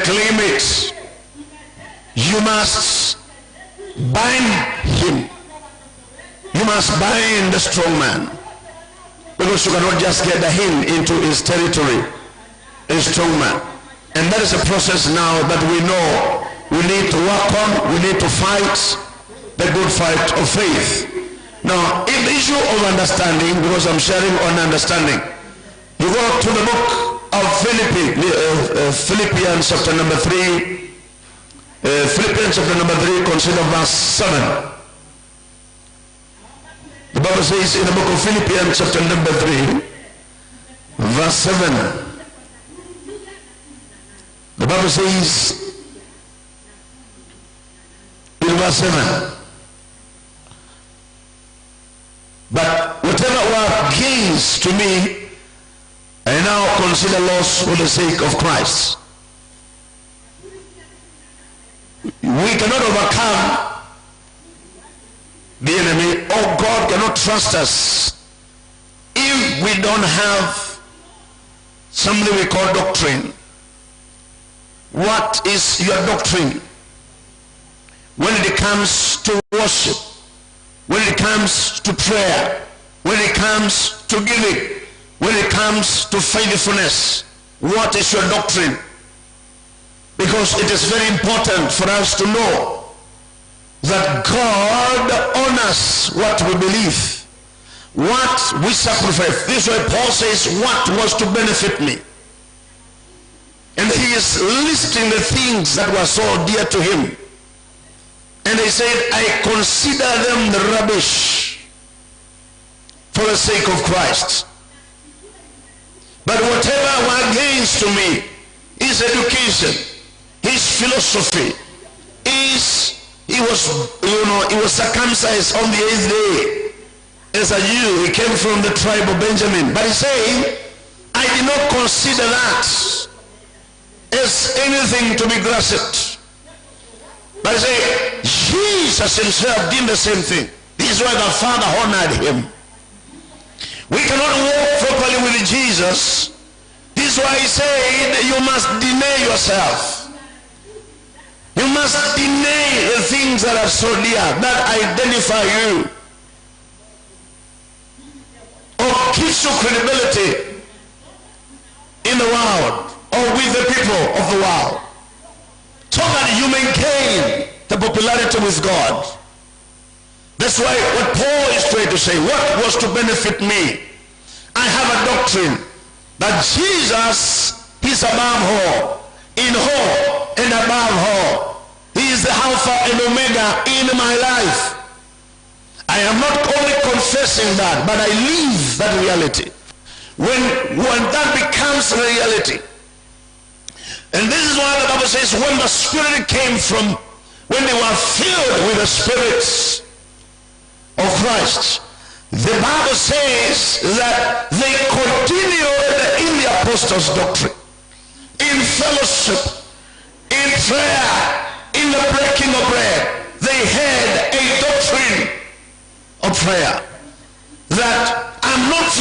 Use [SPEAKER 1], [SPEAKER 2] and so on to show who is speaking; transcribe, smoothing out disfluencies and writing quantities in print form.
[SPEAKER 1] claim it. You must bind him. You must bind the strong man. Because you cannot just get him into his territory, a strong man. And that is a process now that we know we need to work on. We need to fight the good fight of faith. Now, in the issue of understanding, because I'm sharing on understanding, you go to the book of Philippians chapter number 3. Philippians chapter number 3, consider verse 7. The Bible says in the book of Philippians chapter number 3, verse 7. The Bible says in verse 7, but whatever were gains to me, I now consider loss for the sake of Christ. We cannot overcome the enemy, or God cannot trust us if we don't have something we call doctrine. What is your doctrine? When it comes to worship, when it comes to prayer, when it comes to giving, when it comes to faithfulness, what is your doctrine? Because it is very important for us to know that God honors what we believe, what we sacrifice. This is why Paul says, what was to benefit me? And he is listing the things that were so dear to him. And he said, I consider them the rubbish for the sake of Christ. But whatever were gains to me, his education, his philosophy, he was circumcised on the 8th day as a Jew. He came from the tribe of Benjamin. But he's saying, I did not consider that as anything to be grasped. But he said, Jesus himself did the same thing. This is why the Father honored him. We cannot walk properly with Jesus. This is why he said, you must deny yourself. You must deny the things that are so dear, that identify you, or gives you credibility in the world, or with the people of the world, so that you maintain the popularity with God. That's why what Paul is trying to say, what was to benefit me? I have a doctrine that Jesus is above all, in all, and above all. He is the Alpha and Omega in my life. I am not only confessing that, but I live that reality. When that becomes a reality, and this is why the Bible says, when the Spirit came from, when they were filled with the Spirit of Christ, the Bible says that they continued in the apostles' doctrine, in fellowship, in prayer, in the breaking of bread. They had a doctrine of prayer that I'm not